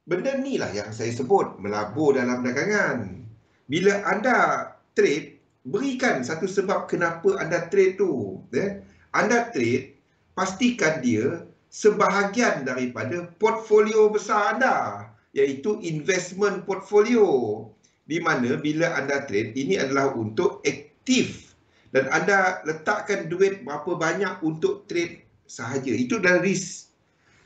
benda ni lah yang saya sebut melabur dalam dagangan. Bila anda trade, berikan satu sebab kenapa anda trade tu. Anda trade, pastikan dia sebahagian daripada portfolio besar anda, iaitu investment portfolio. Di mana bila anda trade, ini adalah untuk aktif. Dan anda letakkan duit berapa banyak untuk trade sahaja. Itu adalah risk.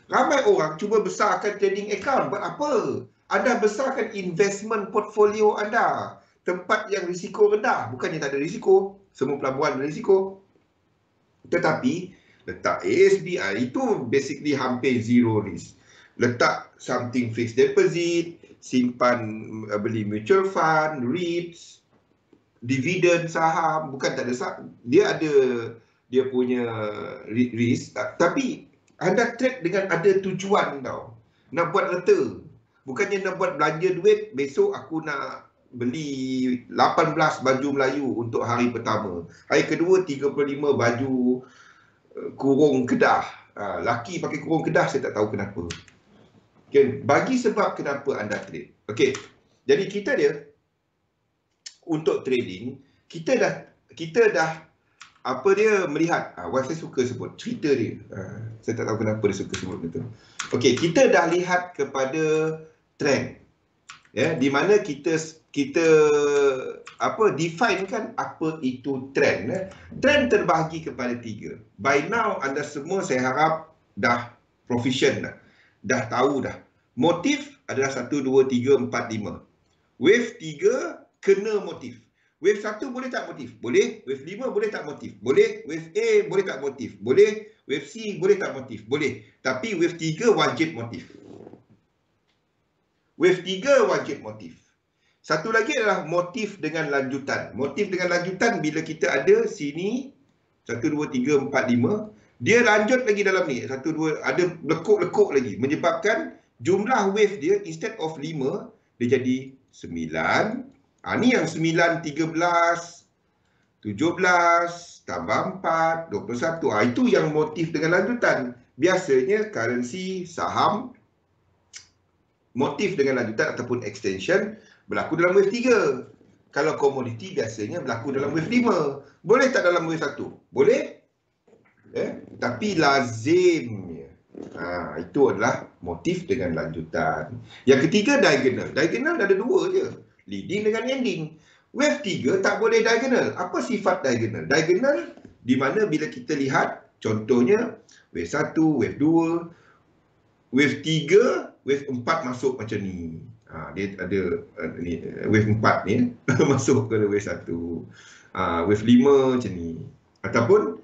Ramai orang cuba besarkan trading account. Buat apa? Anda besarkan investment portfolio anda. Tempat yang risiko rendah. Bukannya tak ada risiko. Semua pelaburan ada risiko. Tetapi, letak ASBI itu basically hampir zero risk. Letak something fixed deposit, simpan beli mutual fund, REITs, dividen saham. Bukan tak ada, dia ada dia punya risk. Tapi anda trade dengan ada tujuan tau. Nak buat reta. Bukannya nak buat belanja duit, besok aku nak beli 18 baju Melayu untuk hari pertama. Hari kedua 35 baju kurung Kedah. Laki pakai kurung Kedah, saya tak tahu kenapa. Okay. Bagi sebab kenapa anda trade. Okey. Jadi kita dia untuk trading, kita dah apa dia melihat, wife saya suka sebut cerita dia, saya tak tahu kenapa dia suka sebut begitu. Okey, kita dah lihat kepada trend, ya, di mana kita define kan apa itu trend. Trend terbahagi kepada 3. By now anda semua saya harap dah proficient dah tahu dah. Motif adalah 1, 2, 3, 4, 5. Wave 3 kena motif. Wave 1 boleh tak motif? Boleh. Wave 5 boleh tak motif? Boleh. Wave A boleh tak motif? Boleh. Wave C boleh tak motif? Boleh. Tapi wave 3 wajib motif. Wave 3 wajib motif. Satu lagi adalah motif dengan lanjutan. Motif dengan lanjutan bila kita ada sini 1, 2, 3, 4, 5. Dia lanjut lagi dalam ni. 1, 2, ada lekuk-lekuk lagi. Menyebabkan jumlah wave dia instead of 5, dia jadi 9. Ni yang 9, 13, 17, tambah 4, 21. Itu yang motif dengan lanjutan. Biasanya currency, saham, motif dengan lanjutan ataupun extension berlaku dalam wave 3. Kalau komoditi biasanya berlaku dalam wave 5. Boleh tak dalam wave 1? Boleh. Tapi lazimnya. Itu adalah motif dengan lanjutan. Yang ketiga, diagonal. Diagonal ada 2 je. Leading dengan ending. Wave 3 tak boleh diagonal. Apa sifat diagonal? Diagonal di mana bila kita lihat, contohnya wave 1, wave 2, wave 3, wave 4 masuk macam ni. Dia ada ni, wave 4 ni masuk ke wave 1. Wave 5 macam ni. Ataupun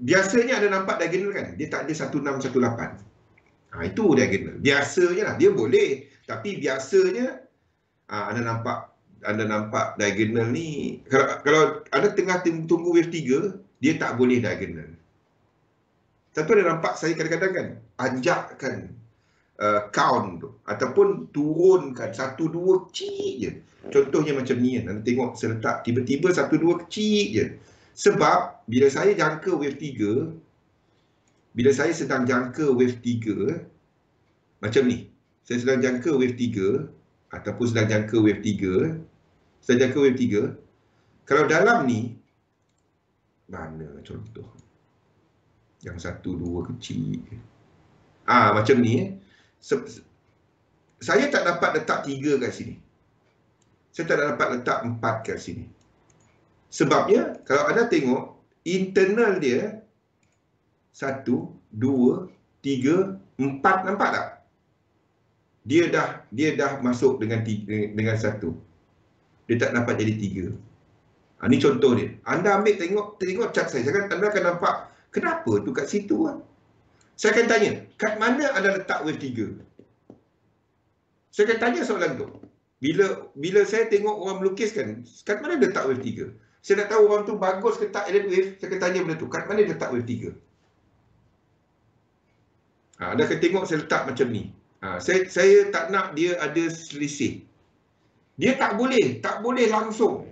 biasanya ada nampak diagonal kan? Dia tak ada 16, 18. Itu diagonal. Biasanya lah. Dia boleh. Tapi biasanya anda nampak diagonal ni, kalau anda tengah tunggu wave 3, dia tak boleh diagonal. Tapi anda nampak saya kadang-kadang kan anjakkan count tu, ataupun turunkan 1, 2 kecil je. Contohnya macam ni kan, anda tengok saya letak tiba-tiba 1, 2 kecil je. Sebab bila saya jangka wave 3, bila saya sedang jangka wave 3 macam ni, saya sedang jangka wave 3 ataupun sedang jangka wave 3, kalau dalam ni, mana contoh yang 1, 2 kecil, macam ni, saya tak dapat letak 3 kat sini, saya tak dapat letak 4 kat sini. Sebabnya kalau anda tengok internal dia 1, 2, 3, 4, nampak tak? Dia dah masuk dengan 1. Dia tak dapat jadi 3. Ni contoh dia. Anda ambil tengok chart saya. Anda akan nampak kenapa tu kat situ kan? Saya akan tanya, kat mana anda letak wave 3? Saya akan tanya soalan tu. Bila saya tengok orang melukis kan, kat mana dia letak wave 3? Saya nak tahu orang tu bagus ke tak edit wave, saya akan tanya benda tu. Kat mana dia letak wave 3? Anda akan tengok saya letak macam ni. Saya tak nak dia ada selisih. Dia tak boleh langsung.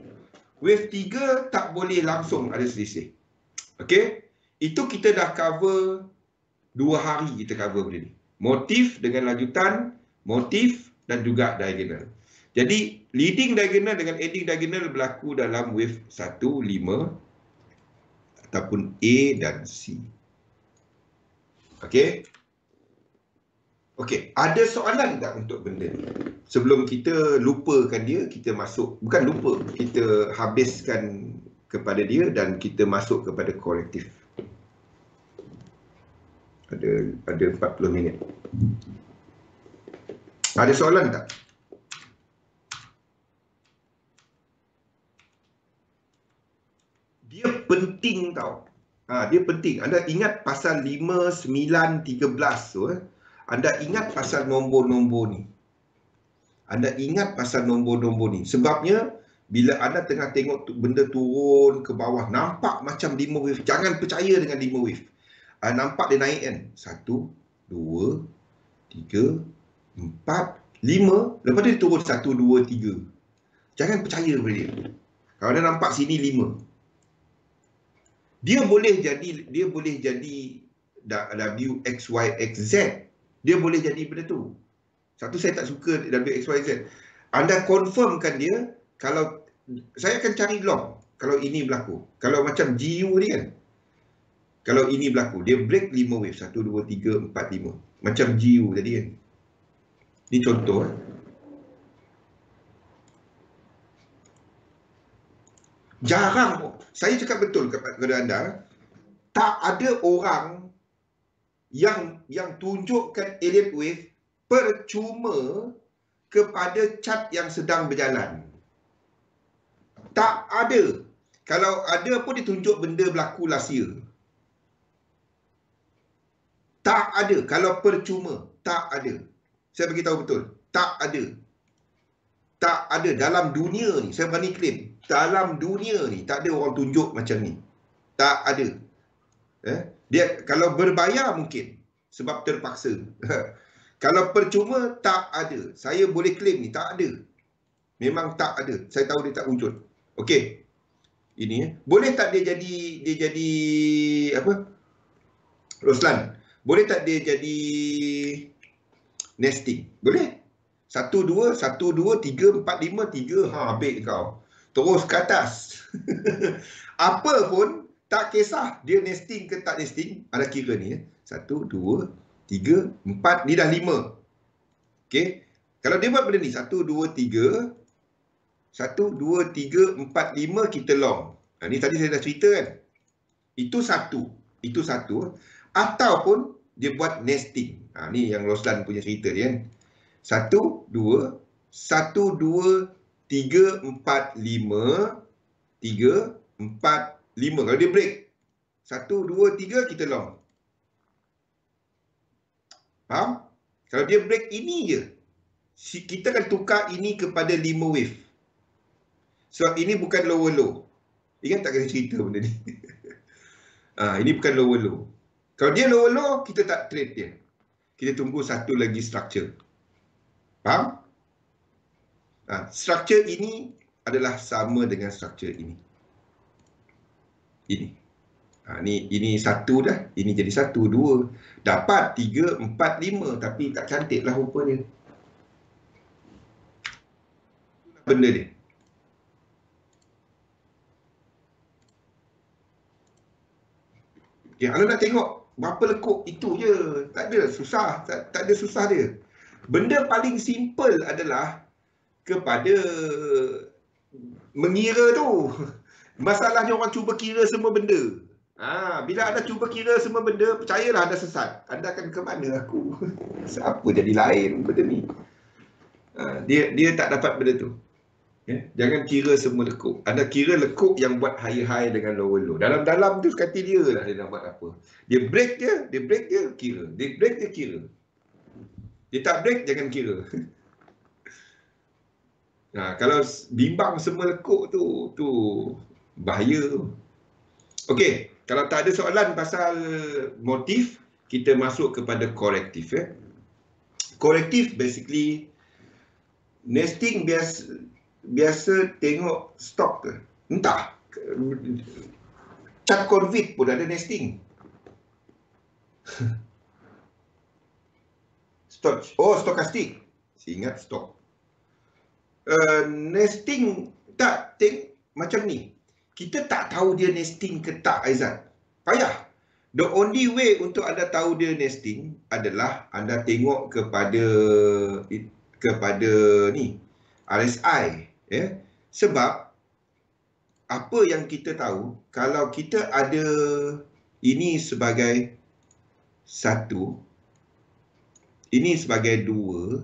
Wave 3 tak boleh langsung ada selisih. Okey? Itu kita dah cover 2 hari kita cover benda ni. Motif dengan lanjutan, motif dan juga diagonal. Jadi leading diagonal dengan aiding diagonal berlaku dalam wave 1, 5 ataupun A dan C. Okey. Okey, ada soalan tak untuk benda ni? Sebelum kita lupakan dia, kita masuk, bukan lupa, kita habiskan kepada dia dan kita masuk kepada korektif. Ada 40 minit. Ada soalan tak? Dia penting tau. Dia penting. Anda ingat pasal 5, 9, 13 tu. Anda ingat pasal nombor-nombor ni. Anda ingat pasal nombor-nombor ni. Sebabnya, bila anda tengah tengok benda turun ke bawah, nampak macam 5 wave. Jangan percaya dengan 5 wave. Nampak dia naik kan? 1, 2, 3, 4, 5. Lepas tu dia turun 1, 2, 3. Jangan percaya pada dia. Kalau anda nampak sini 5. Dia boleh jadi W, X, Y, X, Z. Dia boleh jadi benda tu. Satu, saya tak suka W, X, Y, Z. Anda confirmkan dia, kalau saya akan cari long kalau ini berlaku. Kalau macam GU ni kan, kalau ini berlaku, dia break 5 wave. 1, 2, 3, 4, 5. Macam GU tadi kan. Ini contoh. Jarang, saya cakap betul kepada anda, tak ada orang yang tunjukkan Elliott wave percuma kepada chart yang sedang berjalan. Tak ada. Kalau ada pun ditunjuk benda berlaku last year. Tak ada. Kalau percuma, tak ada. Saya beritahu betul. Tak ada. Tak ada. Dalam dunia ni, saya berani claim, dalam dunia ni, tak ada orang tunjuk macam ni. Tak ada. Dia kalau berbayar mungkin, sebab terpaksa. Kalau percuma, tak ada. Saya boleh claim ni, tak ada. Memang tak ada. Saya tahu dia tak wujud. Okey. Ini boleh tak dia jadi apa? Roslan, boleh tak dia jadi nesting? Boleh. 1 2 1 2 3 4 5 3, habis kau. Terus ke atas. Apa pun tak kisah dia nesting ke tak nesting, ada kira ni 1 2 3 4, ni dah 5. Okey. Kalau dia buat benda ni 1 2 3 1 2 3 4 5, kita long. Ni tadi saya dah cerita kan. Itu satu. Ataupun dia buat nesting. Ni yang Roslan punya cerita dia kan. 1 2 1 2 3 4 5 3 4 5. Kalau dia break 1 2 3, kita long. Faham? Kalau dia break ini je, kita akan tukar ini kepada 5 wave. Sebab ini bukan lower low. Ingat tak kena cerita benda ni? Ini bukan lower low. Kalau dia lower low, kita tak trade dia. Kita tunggu satu lagi structure. Faham? Structure ini adalah sama dengan structure ini. Ini. Ini satu dah. Ini jadi 1, 2. Dapat 3, 4, 5. Tapi tak cantik lah rupa dia. Benda dia. Kalau nak tengok berapa lekuk, itu je. Tak ada susah. Tak ada susah dia. Benda paling simple adalah kepada mengira tu. Masalahnya orang cuba kira semua benda. Bila anda cuba kira semua benda, percayalah anda sesat. Anda akan ke mana aku? Siapa jadi lain benda ni? Dia tak dapat benda tu. Jangan kira semua lekuk. Anda kira lekuk yang buat high dengan low. Dalam-dalam tu sekati dia lah dia nak buat apa. Dia break je, kira. Dia break je, kira. Dia tak break, jangan kira. Kalau bimbang semua lekuk tu bahaya. Okey, kalau tak ada soalan pasal motif, kita masuk kepada korektif. Korektif basically, nesting biasa tengok stok ke? Entah. Chart Corvid pun ada nesting. Stokastik. Ingat stop. Nesting tak macam ni. Kita tak tahu dia nesting ke tak, Aizat. Payah. The only way untuk anda tahu dia nesting adalah anda tengok kepada ni RSI, ya. Sebab apa yang kita tahu, kalau kita ada ini sebagai 1, ini sebagai 2,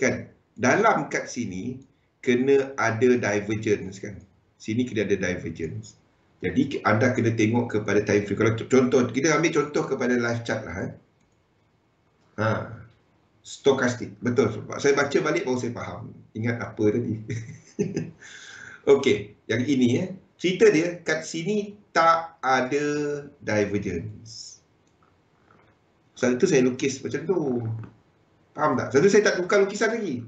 kan? Dalam kat sini kena ada divergence, kan? Sini kena ada divergence. Jadi anda kena tengok kepada time frame. Kalau contoh, kita ambil contoh kepada live chart lah. Stokastik. Betul. Saya baca balik baru saya faham. Ingat apa tadi. Okey, yang ini cerita dia kat sini tak ada divergence. Sebab itu saya lukis macam tu. Faham tak? Sebab itu saya tak tukar lukisan lagi.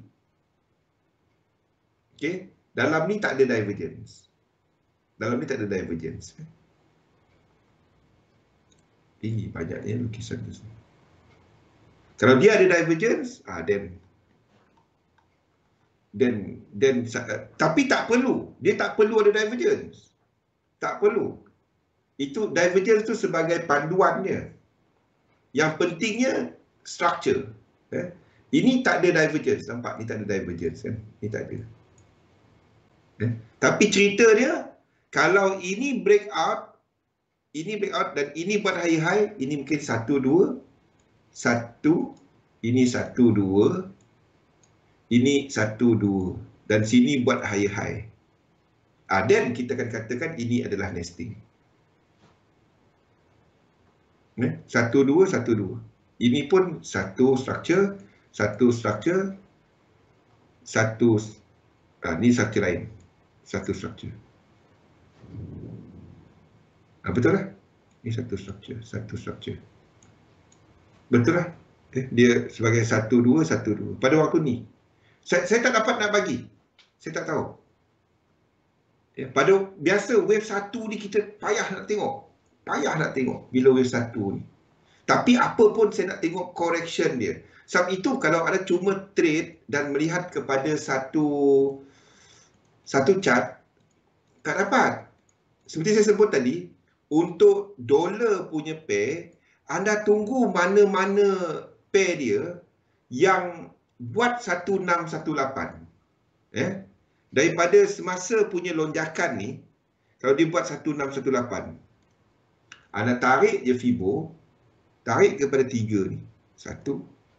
Okey, dalam ni tak ada divergence. Dalam ni tak ada divergence. Ini banyaknya lukisan tu. Kalau dia ada divergence, then tapi tak perlu. Dia tak perlu ada divergence. Tak perlu. Itu divergence tu sebagai panduannya. Yang pentingnya structure. Ini tak ada divergence. Nampak? Ni tak ada divergence, kan? Ni tak ada. Tapi cerita dia, kalau ini breakout, dan ini buat high, ini mungkin 1, 2, 1, ini 1, 2, ini 1, 2, dan sini buat high. Then kita akan katakan ini adalah nesting. 1, 2, 1, 2. Ini pun satu structure, ini structure lain. Satu structure. Betul lah. Ini satu structure. Betul lah. Dia sebagai 1, 2, 1, 2. Pada waktu ni. Saya tak dapat nak bagi. Saya tak tahu. Pada biasa wave 1 ni kita payah nak tengok. Bila wave 1 ni. Tapi apa pun saya nak tengok correction dia. Sebab itu kalau ada cuma trade dan melihat kepada satu chart, tak dapat. Seperti saya sebut tadi, untuk dolar punya pair, anda tunggu mana-mana pair dia yang buat 1618. Daripada semasa punya lonjakan ni, kalau dia buat 1618, anda tarik je Fibo, tarik kepada 3 ni. 1,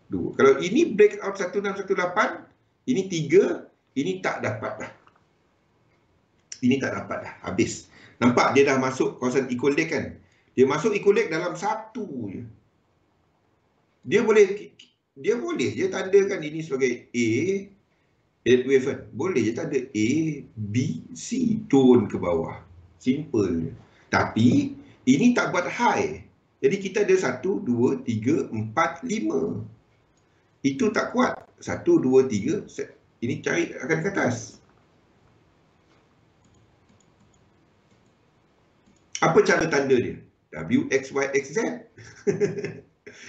2. Kalau ini breakout 1618, ini 3, ini tak dapat dah. Habis. Nampak dia dah masuk kawasan equal leg, kan? Dia masuk equal leg dalam 1 je. Dia boleh je tandakan ini sebagai A, head wave, kan? Boleh je tanda A, B, C, turun ke bawah. Simple je. Tapi ini tak buat high. Jadi kita ada 1, 2, 3, 4, 5. Itu tak kuat. 1, 2, 3. Ini cari akan ke atas. Apa cara tanda dia? W, X, Y, X, Z.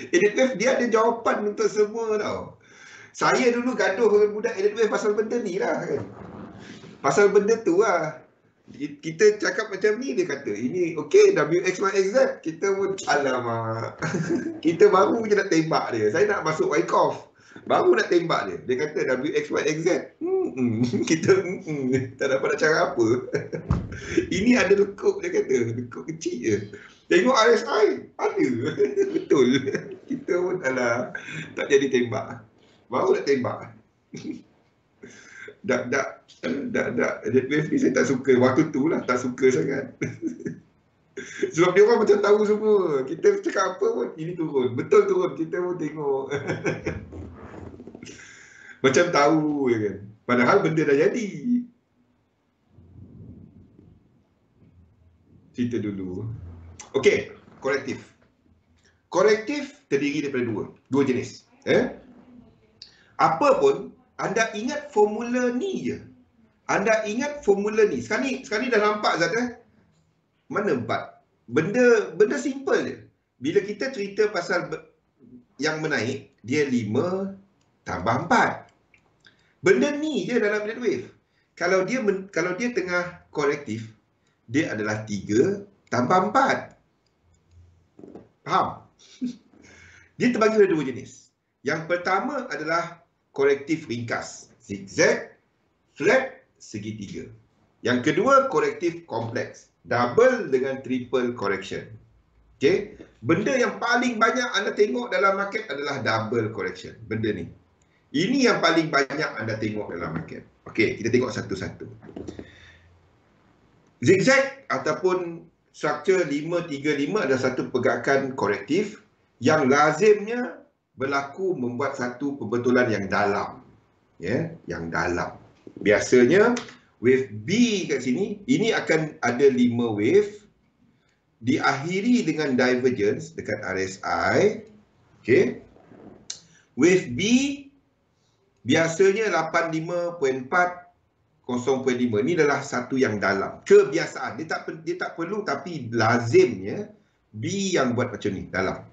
Edit wave dia ada jawapan untuk semua tau. Saya dulu gaduh dengan budak edit wave pasal benda ni lah, kan. Pasal benda tu lah. Kita cakap macam ni, dia kata ini okey, W, X, Y, X, Z. Kita pun alamak. Kita baru je nak tembak dia. Saya nak masuk Wyckoff, baru nak tembak dia. Dia kata W, X, Y, X, Z. Kita tak dapat nak cara apa. Ini ada lekuk, dia kata. Lekuk kecil je. Tengok RSI, ada. Betul. Kita pun alah, tak jadi tembak. Baru nak tembak. Tak. Edit wave ni saya tak suka. Waktu tu lah tak suka sangat. Sebab dia orang macam tahu semua. Kita cakap apa pun, ini turun. Betul turun. Kita pun tengok. Macam tahu, ya kan. Padahal benda dah jadi. Cerita dulu. Okey, korektif. Korektif terdiri daripada dua jenis. Apa pun, anda ingat formula ni je. Sekarang ni dah nampak Zat, mana 4? Benda simple je. Bila kita cerita pasal yang menaik, dia 5 tambah 4. Benda ni je dalam minute wave. Kalau dia tengah korektif, dia adalah 3 tambah 4. Faham? Dia terbagi oleh 2 jenis. Yang pertama adalah korektif ringkas, zigzag, flat, segitiga. Yang kedua korektif kompleks, double dengan triple correction. Okey, benda yang paling banyak anda tengok dalam market adalah double correction. Benda ni. Ini yang paling banyak anda tengok dalam market. Okey, kita tengok satu-satu. Zigzag ataupun struktur 535 adalah satu pergerakan korektif yang lazimnya berlaku membuat satu pembetulan yang dalam. Ya, yang dalam. Biasanya wave B kat sini, ini akan ada 5 wave diakhiri dengan divergence dekat RSI. Okey. Wave B biasanya 85.4 0.5. Ini adalah satu yang dalam. Kebiasaan. Dia tak perlu, tapi lazimnya B yang buat macam ni, dalam.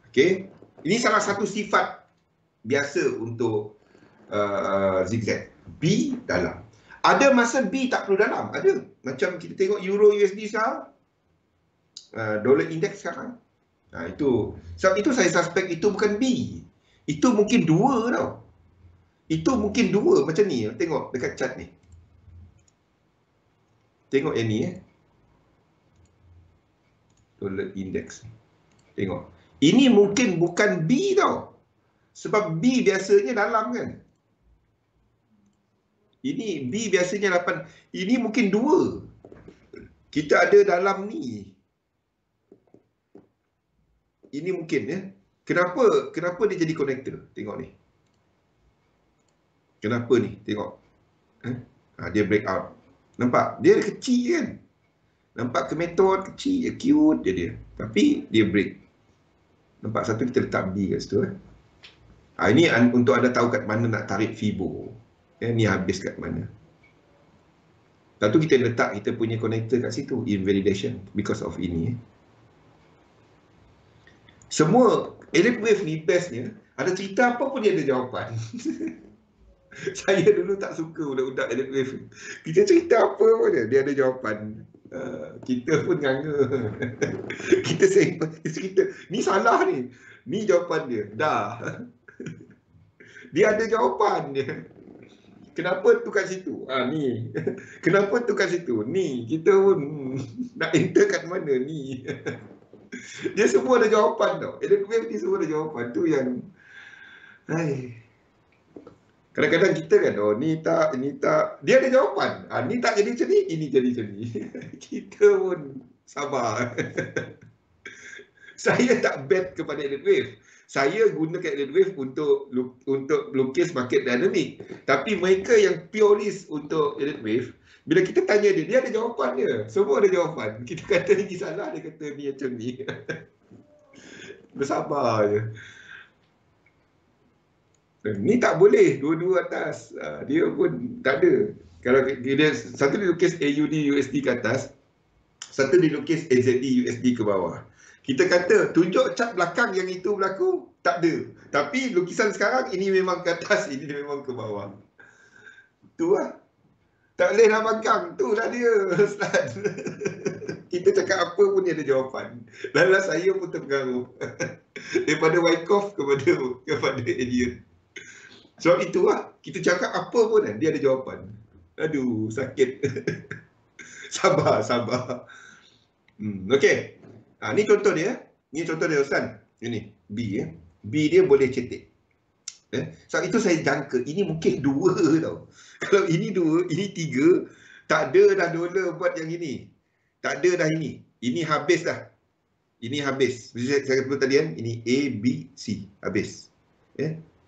Okey. Ini salah satu sifat biasa untuk zigzag. B dalam. Ada masa B tak perlu dalam. Ada. Macam kita tengok Euro USD sekarang. Dollar index sekarang. Itu. Sebab itu saya suspect itu bukan B. Itu mungkin 2 tau. Itu mungkin 2 macam ni. Tengok dekat chart ni. Tengok yang ni Dollar index. Tengok. Ini mungkin bukan B tau. Sebab B biasanya dalam kan. Ini B biasanya 8. Ini mungkin 2. Kita ada dalam ni. Ini mungkin ya. Kenapa dia jadi connector? Tengok ni. Kenapa ni? Tengok. Dia breakout. Nampak? Dia kecil kan? Nampak ke metode kecil, cute je dia. Tapi dia break. Nampak satu kita letak B kat situ. Ini untuk anda tahu kat mana nak tarik Fibo. Ni habis kat mana. Lepas tu kita letak kita punya connector kat situ. Invalidation. Because of ini. Semua elite wave ni bestnya. Ada cerita apa pun dia ada jawapan. Saya dulu tak suka budak-budak elite wave. Kita cerita apa pun dia ada jawapan. Kita pun nganga. Kita cerita. Ni salah ni. Ni jawapan dia. Dah. Dia ada jawapan dia. Kenapa tu kat situ? Ni. Kenapa tu kat situ? Ni. Kita pun nak enter kat mana ni. Dia semua ada jawapan tau. Elite wave ni semua ada jawapan. Tu yang kadang-kadang kita kan, ni tak. Dia ada jawapan. Ni tak jadi macam ni, ini jadi macam ni. Kita pun sabar. Saya tak bet kepada elite wave. Saya gunakan elite wave untuk lukis market dynamic. Tapi mereka yang purist untuk elite wave, bila kita tanya dia, dia ada jawapan dia. Semua ada jawapan. Kita kata ni salah, dia kata ni macam ni. Bersabar je. Ni tak boleh, dua-dua atas. Dia pun tak ada. Kalau dia, satu dia lukis AUD USD ke atas, satu dia lukis AZD USD ke bawah. Kita kata, tunjuk cat belakang yang itu berlaku, tak ada. Tapi lukisan sekarang, ini memang ke atas, ini memang ke bawah. Tu lah. Tak boleh nak bangkang. Tu lah dia, Ustaz. Kita cakap apa pun dia ada jawapan. Lala saya pun terpengaruh. Daripada Wyckoff kepada Alien. Sebab itulah, kita cakap apa pun dia ada jawapan. Aduh, sakit. Sabar. Okey. Ni contoh dia. Ni contoh dia, Ustaz. Ini, B. B dia boleh cetek. Sebab itu saya jangka, ini mungkin 2 tau. Kalau ini 2, ini 3, tak ada dah dolar buat yang ini. Tak ada dah ini. Ini habis dah. Ini habis. Saya kata tadi kan, ini A, B, C. Habis.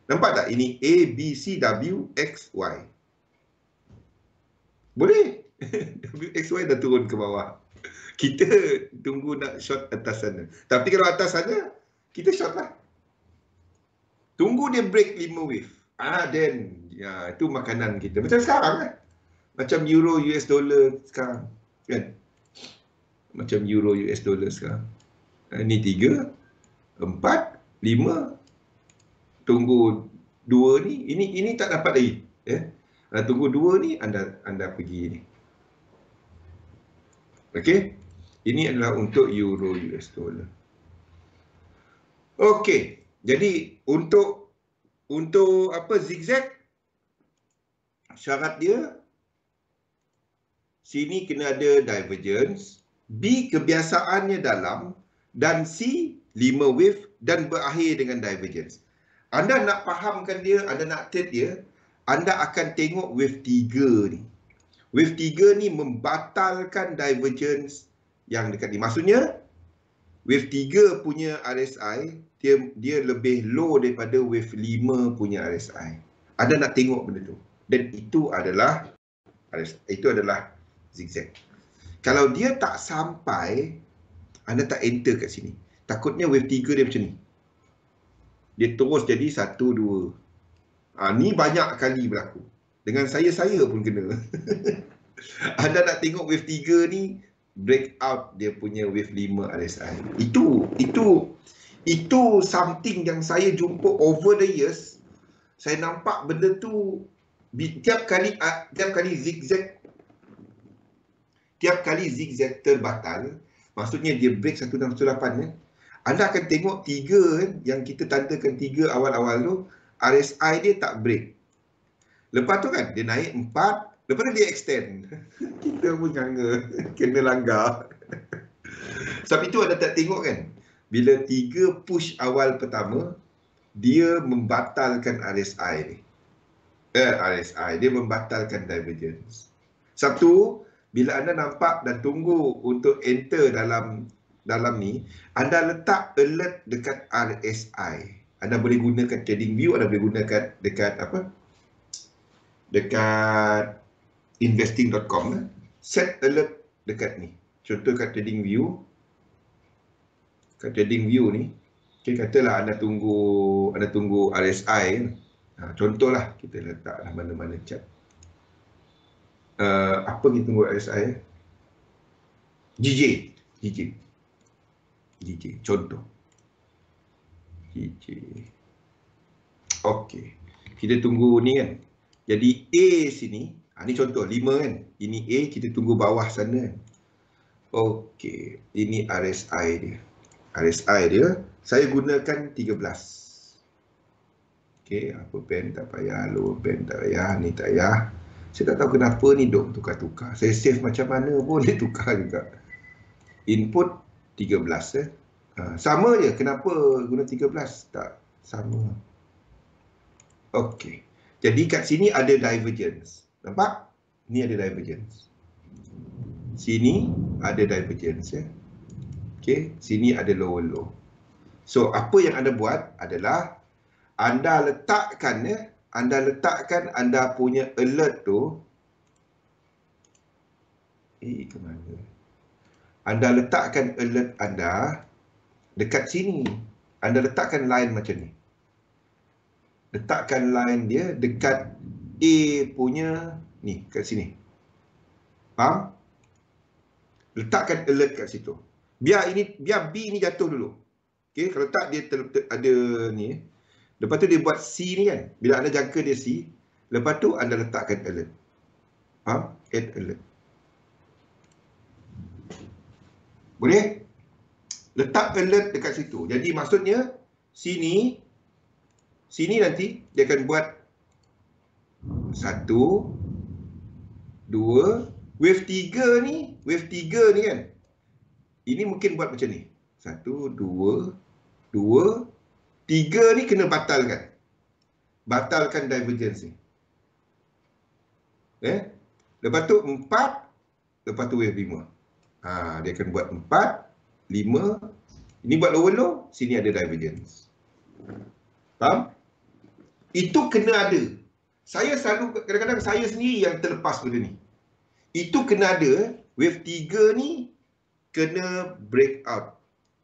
Nampak tak? Ini A, B, C, W, X, Y. Boleh. W, X, Y dah turun ke bawah. Kita tunggu nak short atas sana. Tapi kalau atas sana, kita short lah. Tunggu dia break 5 wave. Then, itu makanan kita. Macam sekarang kan? Macam Euro US dollar sekarang. Kan? Macam Euro US dollar sekarang. Ini 3, 4, 5. Tunggu 2 ni, ini tak dapat lagi. Ya. Tunggu 2 ni, anda pergi ni. Okey. Ini adalah untuk euro US dollar. Okey. Jadi untuk apa zigzag, syarat dia sini kena ada divergence, B kebiasaannya dalam, dan C 5 wave dan berakhir dengan divergence. Anda nak fahamkan dia, anda nak trade dia, anda akan tengok wave 3 ni. Wave 3 ni membatalkan divergence yang dekat ni. Maksudnya, wave 3 punya RSI, dia lebih low daripada wave 5 punya RSI. Anda nak tengok benda tu. Dan itu adalah zigzag. Kalau dia tak sampai, anda tak enter kat sini. Takutnya wave 3 dia macam ni. Dia terus jadi 1, 2. Ni banyak kali berlaku. Dengan saya pun kena. Anda nak tengok wave 3 ni breakout dia punya wave 5 RSI. Itu something yang saya jumpa over the years. Saya nampak benda tu tiap kali zigzag terbatal, maksudnya dia break 1618 kan. Anda akan tengok 3 kan, yang kita tandakan 3 awal-awal tu, RSI dia tak break. Lepas tu kan dia naik 4, lepas tu dia extend. Kita pun kena langgar. Sebab itu anda tak tengok kan, bila 3 push awal pertama, dia membatalkan RSI ni. RSI, dia membatalkan divergence. Satu, bila anda nampak dan tunggu untuk enter dalam ni, anda letak alert dekat RSI. Anda boleh gunakan TradingView, anda boleh gunakan dekat investing.com. Set alert dekat ni. Contoh kat TradingView. Kat TradingView ni, okay, katalah anda tunggu RSI kan. Contohlah kita letaklah mana-mana chart. Apa kita tunggu RSI? GJ. Contoh. GJ. Okey. Kita tunggu ni kan. Jadi A sini. Ni contoh 5 kan. Ini A, kita tunggu bawah sana kan. Okey. Ini RSI dia. RSI dia, saya gunakan 13. Okey, apa pen tak payah, lower pen tak payah, ni tak payah. Saya tak tahu kenapa ni dok tukar-tukar. Saya save macam mana pun dia tukar juga. Input 13 sama je, kenapa guna 13? Tak sama. Okey. Jadi kat sini ada divergence. Nampak? Ni ada divergence. Sini ada divergence ya. Okey, sini ada low. So apa yang anda buat adalah anda letakkan anda punya alert tu ke mana? Anda letakkan alert anda dekat sini. Anda letakkan line macam ni. Letakkan line dia dekat A punya ni, kat sini. Faham? Letakkan alert kat situ. Biar B ni jatuh dulu. Okey, kalau tak dia ada ni. Lepas tu dia buat C ni kan. Bila anda jangka dia C, lepas tu anda letakkan alert. Faham? Add alert. Boleh? Letak alert dekat situ. Jadi maksudnya sini nanti dia akan buat 1, 2, wave 3 ni kan. Ini mungkin buat macam ni. 1, 2, 3 ni kena batalkan. Batalkan divergence ni. Lepas tu 4, lepas tu wave 5. Dia akan buat 4, 5. Ini buat low, sini ada divergence. Faham? Itu kena ada. Saya selalu, kadang-kadang saya sendiri yang terlepas benda ni. Itu kena ada, wave 3 ni kena break out.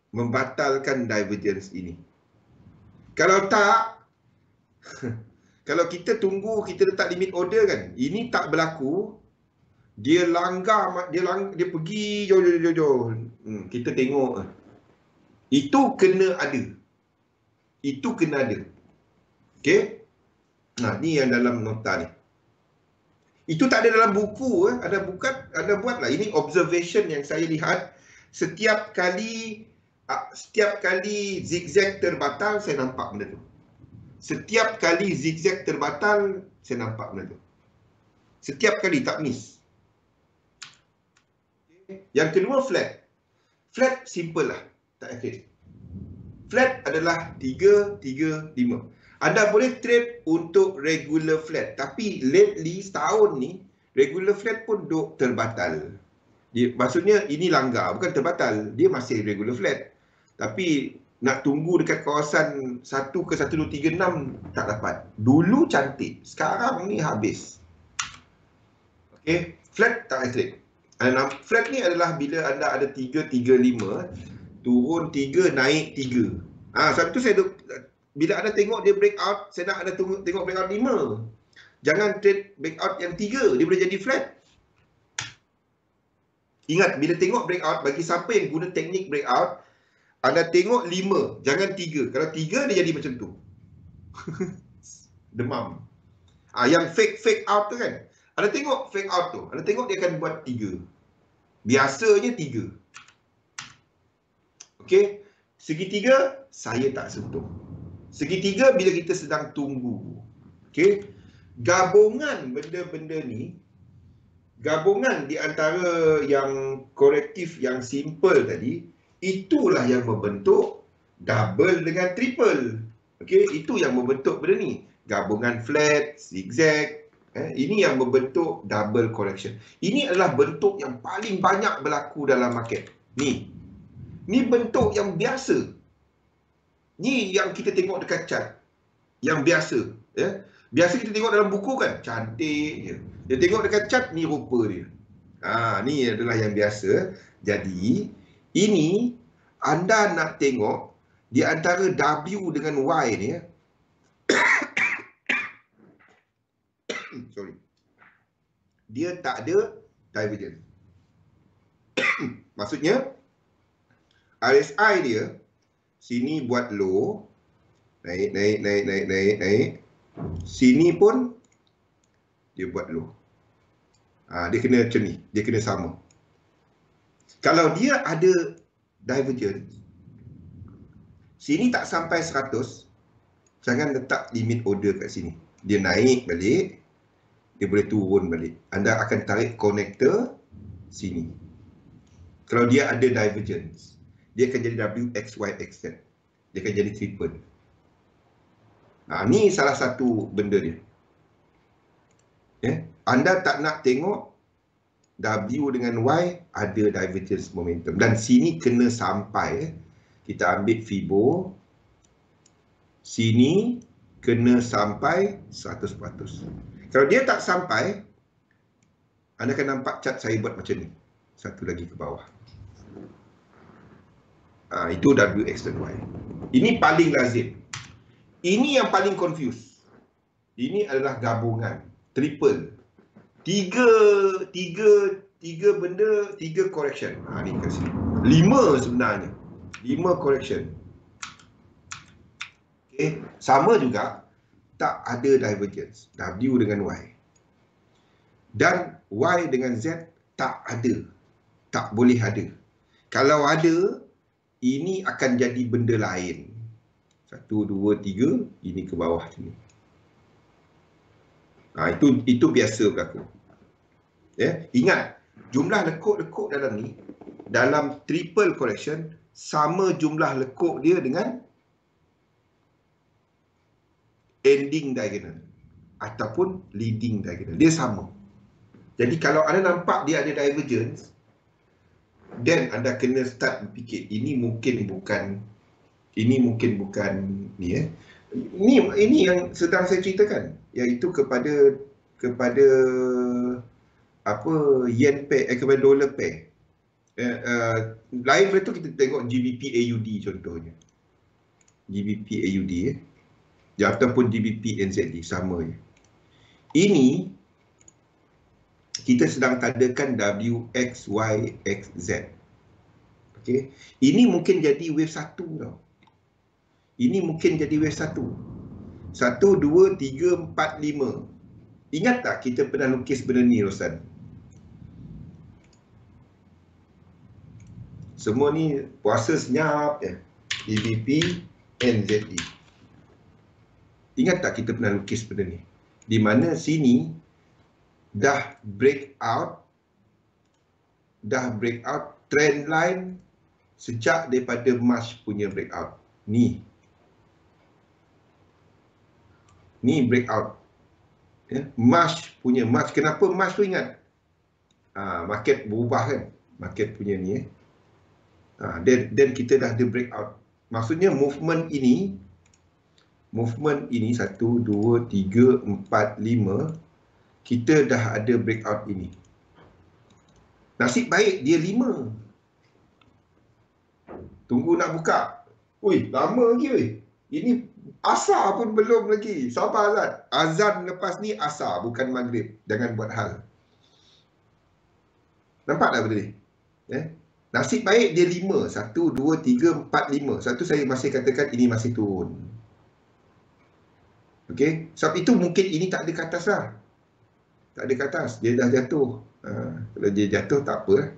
Membatalkan divergence ini. Kalau tak, kalau kita tunggu, kita letak limit order kan, ini tak berlaku, dia langgar, dia pergi jauh. Kita tengok. Itu kena ada. Okey? Nah, ni yang dalam nota ni. Itu tak ada dalam buku, ada buat lah. Ini observation yang saya lihat. Setiap kali zigzag terbatal, saya nampak benda tu. Setiap kali zigzag terbatal, saya nampak benda tu. Setiap kali, tak miss. Yang kedua, flat. Flat simple lah, tak aktif. Flat adalah 3, 3, 5. Anda boleh trade untuk regular flat. Tapi lately, setahun ni, regular flat pun duk terbatal. Maksudnya ini langgar, bukan terbatal. Dia masih regular flat. Tapi nak tunggu dekat kawasan 1 ke 1236 tak dapat. Dulu cantik, sekarang ni habis. Okay, flat tak trade. Flat ni adalah bila anda ada 3, 3, 5, turun 3, naik 3. Sebab tu saya bila anda tengok dia breakout, saya nak anda tengok breakout 5. Jangan trade breakout yang 3, dia boleh jadi flat. Ingat, bila tengok breakout, bagi siapa yang guna teknik breakout, anda tengok 5, jangan 3. Kalau 3, dia jadi macam tu. Demam. Yang fake out tu kan. Anda tengok fake out tu, anda tengok dia akan buat 3. Biasanya 3. Okey, segitiga saya tak sentuh. Segitiga bila kita sedang tunggu. Okey, gabungan benda-benda ni, gabungan di antara yang korektif, yang simple tadi, itulah yang membentuk double dengan triple. Okey, itu yang membentuk benda ni. Gabungan flat, zigzag, ini yang membentuk double correction. Ini adalah bentuk yang paling banyak berlaku dalam market. Ni bentuk yang biasa. Ni yang kita tengok dekat chart. Yang biasa. Biasa kita tengok dalam buku kan, cantik je. Dia tengok dekat chart, ni rupa dia. Ni adalah yang biasa. Jadi, ini anda nak tengok di antara W dengan Y ni. Sorry. Dia tak ada divergence. Maksudnya, RSI dia, sini buat low, naik. Sini pun, dia buat low. Dia kena macam ni, dia kena sama. Kalau dia ada divergence, sini tak sampai 100, jangan letak limit order kat sini. Dia naik balik, dia boleh turun balik. Anda akan tarik connector sini. Kalau dia ada divergence, dia akan jadi WXYXZ. Dia akan jadi triple. Ni salah satu benda dia. Anda tak nak tengok W dengan Y ada divergence momentum. Dan sini kena sampai. Kita ambil Fibo. Sini kena sampai 100%. Kalau dia tak sampai, anda akan nampak chart saya buat macam ni. Satu lagi ke bawah. Itu WX dan Y. Ini paling lazim. Ini yang paling confuse. Ini adalah gabungan. Triple. Tiga benda, 3 correction. Ni kat sini. 5 sebenarnya. 5 correction. Okay. Sama juga. Tak ada divergence. W dengan Y. Dan Y dengan Z tak ada. Tak boleh ada. Kalau ada, ini akan jadi benda lain. 1, 2, 3. Ini ke bawah sini. Itu biasa berlaku. Ingat, jumlah lekuk-lekuk dalam ni, dalam triple correction, sama jumlah lekuk dia dengan ending diagonal ataupun leading diagonal. Dia sama. Jadi kalau anda nampak dia ada divergence, then anda kena start berfikir, ini mungkin bukan ni. Ini yang sedang saya ceritakan, iaitu kepada yen pair, kepada dollar pair. Lain daripada tu kita tengok GBP AUD contohnya. GBP AUD ataupun GBP NZD, sama je. Ini kita sedang tadakan WXYXZ. Okey. Ini mungkin jadi wave 1 tau. Ini mungkin jadi wave 1. 1, 2, 3, 4, 5. Ingat tak kita pernah lukis benda ni, Rostan? Semua ni puasa senyap je. EVP, NZE. Ingat tak kita pernah lukis benda ni? Di mana sini dah break out trend line sejak daripada March punya breakout. Ni breakout. Ya, March. Kenapa March tu ingat? Market berubah kan? Market punya ni. Dan kita dah ada breakout. Maksudnya movement ini 1, 2, 3, 4, 5 kita dah ada breakout ini. Nasib baik dia 5. Tunggu nak buka. Ui, lama lagi weh. Ini asar pun belum lagi. Sabar Azan. Azan lepas ni asar, bukan maghrib. Jangan buat hal. Nampak tak benda ni? Nasib baik dia 5. 1, 2, 3, 4, 5. Satu saya masih katakan ini masih turun. Okey. Sebab itu mungkin ini tak ada ke atas lah. Tak ada ke atas. Dia dah jatuh. Kalau dia jatuh tak apa.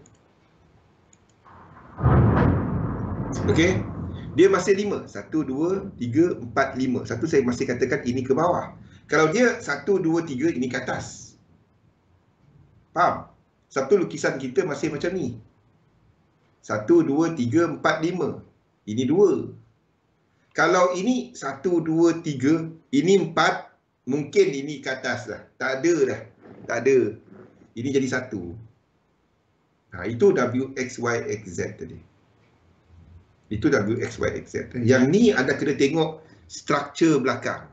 Okey. Dia masih 5. 1, 2, 3, 4, 5. Satu saya masih katakan ini ke bawah. Kalau dia 1, 2, 3 ini ke atas. Faham? Satu lukisan kita masih macam ni. 1, 2, 3, 4, 5. Ini 2. Kalau ini 1, 2, 3, ini 4, mungkin ini ke atas dah. Tak ada dah. Tak ada. Ini jadi 1. Itu WXYXZ tadi. Itu WXYXZ. Yang ni anda kena tengok struktur belakang.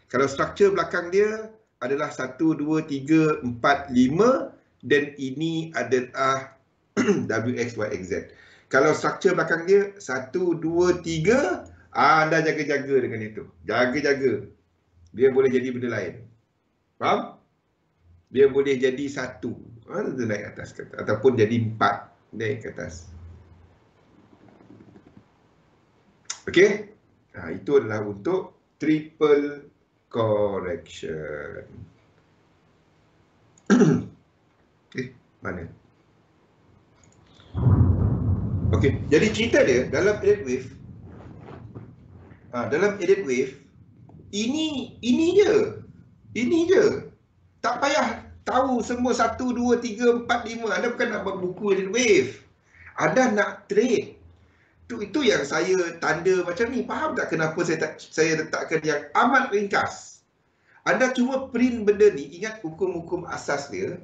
Kalau struktur belakang dia adalah 1, 2, 3, 4, 5 dan ini adalah WXYXZ. Kalau struktur belakang dia 1, 2, 3, anda jaga-jaga dengan itu. Jaga-jaga. Dia boleh jadi benda lain. Faham? Dia boleh jadi 1. Dia naik atas. Ataupun jadi 4. Naik ke atas. Okey? Itu adalah untuk triple correction. Mana? Okey, jadi cerita dia dalam edit wave. Dalam edit wave ini je. Ini je. Tak payah tahu semua 1, 2, 3, 4, 5. Anda bukan nak buat buku edit wave. Anda nak trade. Itu yang saya tanda macam ni. Faham tak kenapa saya letakkan yang amat ringkas? Anda cuma print benda ni, ingat hukum-hukum asas dia.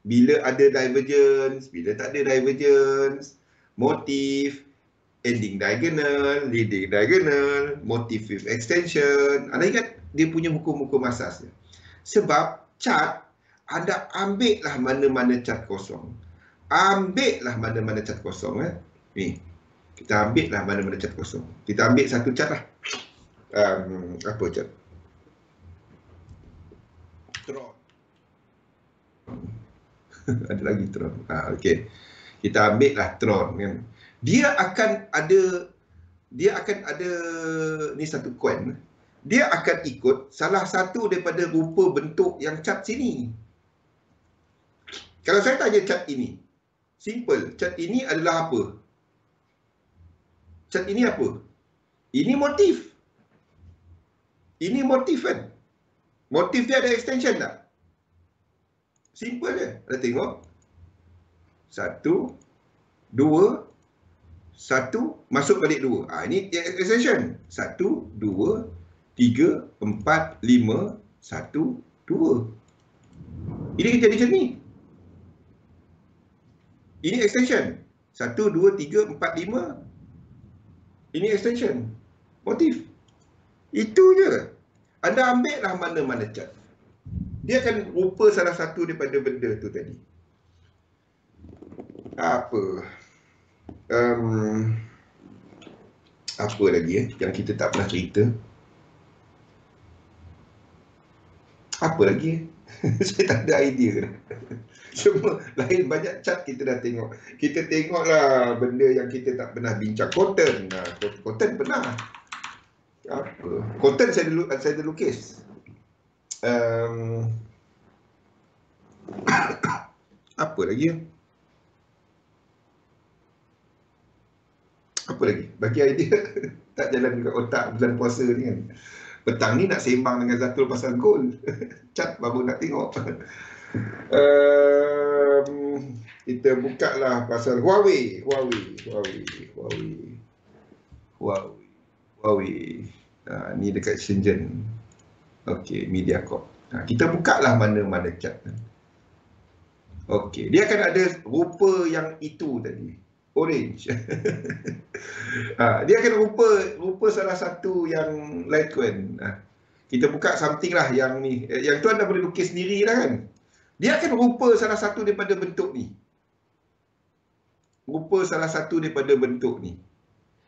Bila ada divergence, bila tak ada divergence, motif, ending diagonal, leading diagonal, motif with extension. Anda ingat dia punya hukum-hukum asas dia. Sebab chart, anda ambil lah mana-mana chart kosong. Ambil lah mana-mana chart kosong. Ni. Kita ambil lah mana-mana chart kosong. Kita ambil satu chart lah. Apa chart? Tron. Ada lagi Tron. Okey. Kita ambil lah Tron kan. Dia akan ada ni satu coin. Dia akan ikut salah satu daripada rupa bentuk yang chart sini. Kalau saya tanya chart ini, simple. Chart ini adalah apa? Chart ini apa? Ini motif. Ini motif kan? Motif dia ada extension tak? Simple je. Anda tengok. 1, 2, 1, masuk balik 2. Ini extension. 1, 2, 3, 4, 5, 1, 2. Ini jadi macam ni. Ini extension. 1, 2, 3, 4, 5. Ini extension. Motif. Itu je. Anda ambil lah mana-mana chart. Dia akan rupa salah satu daripada benda tu tadi. Apa? Apa lagi yang kita tak pernah cerita? Apa lagi? Saya tak ada idea. Semua lain banyak chart kita dah tengok. Kita tengoklah benda yang kita tak pernah bincang. Cotton. Cotton pernah. Apa? Cotton saya ada lukis. Apa lagi? Apa lagi? Bagi idea. Tak jalan dekat otak bulan puasa ni kan. Petang ni nak sembang dengan Zatul pasal gold. Cat baru nak tengok. Kita buka lah pasal Huawei. Ni dekat Shenzhen. Okey, Mediacorp. Kita buka lah mana-mana cat. Okey, dia akan ada rupa yang itu tadi. Orange. Dia akan rupa salah satu yang Litecoin. Kita buka something lah yang ni. Yang tu anda boleh lukis sendiri lah kan. Dia akan rupa salah satu daripada bentuk ni.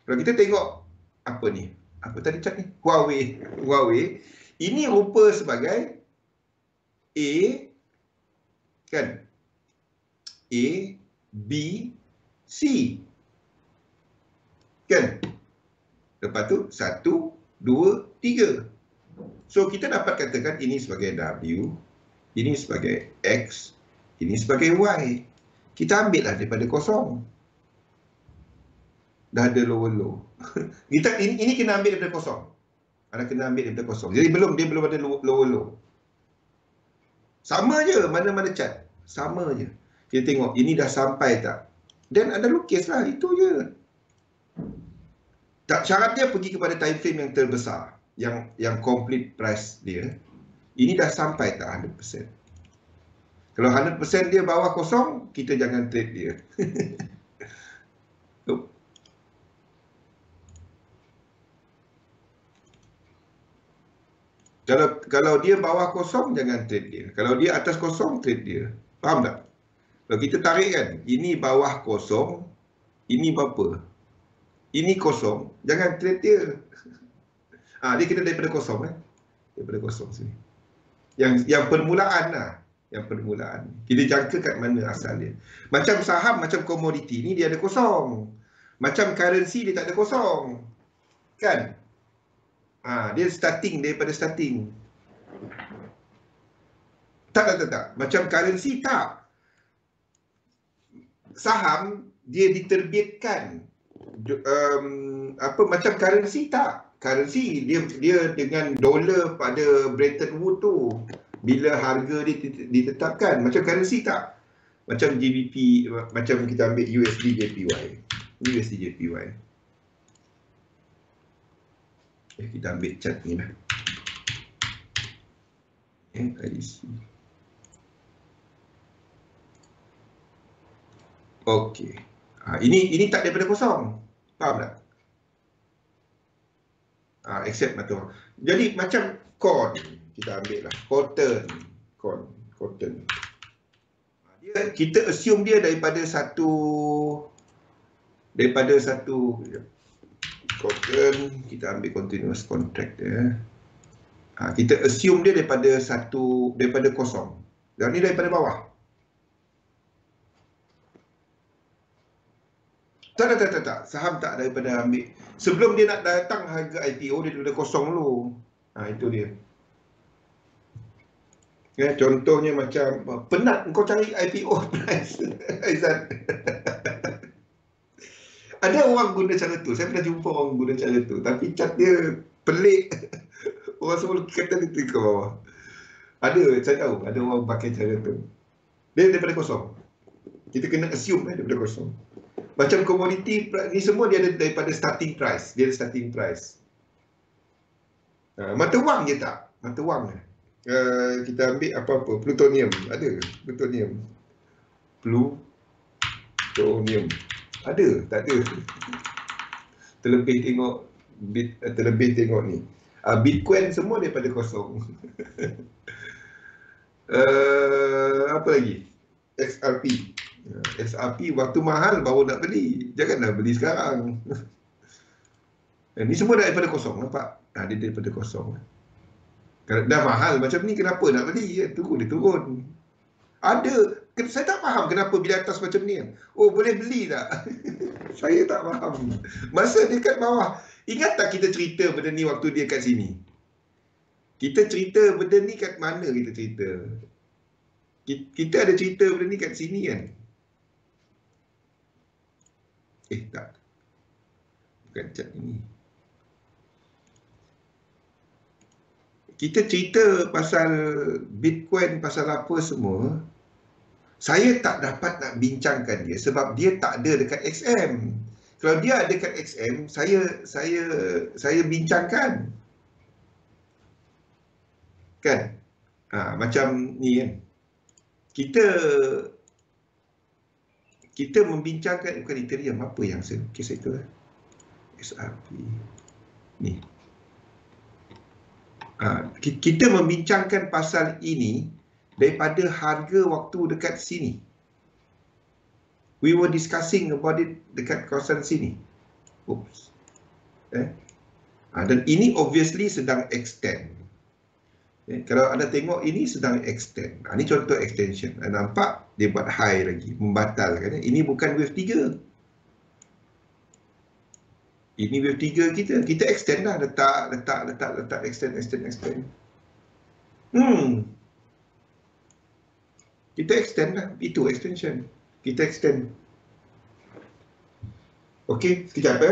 Kalau kita tengok apa ni? Apa tadi cat ni? Huawei. Ini rupa sebagai A, kan? A, B, C. Kan? Lepas tu 1, 2, 3. So kita dapat katakan ini sebagai W, ini sebagai X, ini sebagai Y. Kita ambil lah daripada kosong. Dah ada low. Ini kena ambil daripada kosong. Jadi dia belum ada low. Sama je mana-mana cat. Sama je. Kita tengok ini dah sampai tak. Dan anda lukis lah, itu je. Tak, syaratnya pergi kepada time frame yang terbesar, yang complete price dia. Ini dah sampai tak 100%. Kalau 100% dia bawah kosong, kita jangan trade dia. Kalau dia bawah kosong, jangan trade dia. Kalau dia atas kosong, trade dia. Faham tak? Kalau kita tarik kan, ini bawah kosong, ini berapa? Ini kosong, jangan trade dia. Dia kena daripada kosong daripada kosong sini. Yang permulaan lah. Yang permulaan. Kita jangka kat mana asal dia. Macam saham, macam komoditi ni dia ada kosong. Macam currency dia tak ada kosong. Kan? Dia daripada starting. Tak. Macam currency tak. Saham dia diterbitkan. Macam currency tak. Currency dia dengan dolar pada Bretton Woods tu, bila harga dia ditetapkan. Macam currency tak. Macam GBP, macam kita ambil USD JPY. Kita ambil chart ni lah. Okey. Ini tak daripada kosong. Faham tak? Accept mata. Jadi macam corn, kita ambil lah. Cotton. Kita assume dia daripada satu cotton, kita ambil continuous contract dia. Kita assume dia daripada kosong. Dan ni daripada bawah. Tak. Saham tak daripada ambil. Sebelum dia nak datang harga IPO, dia daripada kosong dulu. Itu dia. Contohnya macam, penat kau cari IPO price. Aizan. Ada orang guna cara tu. Saya pernah jumpa orang guna cara tu. Tapi cat dia pelik. Orang semua kata dia ke bawah. Saya tahu. Ada orang pakai cara tu. Dia daripada kosong. Kita kena assume daripada kosong. Macam komoditi ni semua dia ada daripada starting price. Mata wang je tak? Mata wang. Kita ambil apa-apa. Plutonium. Ada plutonium. Ada? Tak ada. Terlebih tengok ni. Bitcoin semua daripada kosong. Apa lagi? XRP waktu mahal baru nak beli. Janganlah beli sekarang. Ini semua daripada kosong, nampak? Dia daripada kosong. Kalau dah mahal macam ni, kenapa nak beli? Tunggu dia turun. Ada. Saya tak faham kenapa bila atas macam ni. Boleh beli tak? Saya tak faham. Masa dekat bawah, Ingat tak kita cerita benda ni waktu dia kat sini? Kita cerita benda ni kat mana kita cerita? Kita ada cerita benda ni kat sini kan? Tak. Bukan chat ini. Kita cerita pasal Bitcoin, pasal apa semua. Saya tak dapat nak bincangkan dia sebab dia tak ada dekat XM. Kalau dia ada dekat XM, saya bincangkan. Kan? Macam ni kan. Kita membincangkan bukan Ethereum, apa yang saya tu SRP ni. Kita membincangkan pasal ini daripada harga waktu dekat sini. We were discussing about it dekat kawasan sini. Oops. Dan ini obviously sedang extend. Kalau anda tengok ini sedang extend. Ini contoh extension. Nampak dia buat high lagi, membatalkan. Ini bukan wave 3. Ini wave 3 kita. Kita extend lah. Letak, extend. Kita extend lah. Itu extension. Kita extend. Okey, sekejap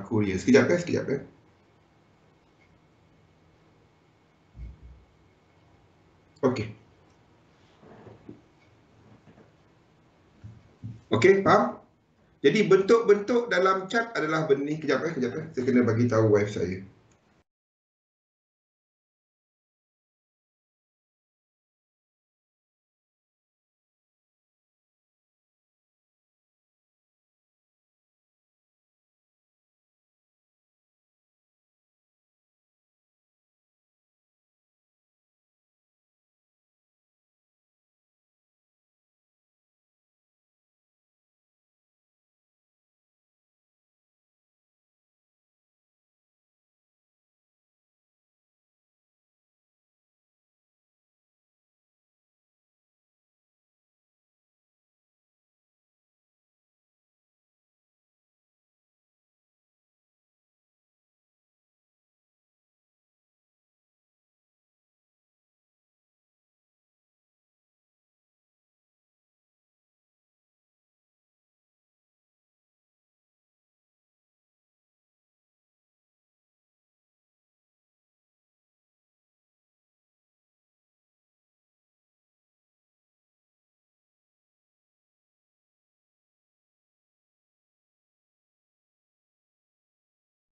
Korea. Sekejap. Okey, faham? Jadi bentuk-bentuk dalam chart adalah benda ni. Kejap. Saya kena bagi tahu wife saya.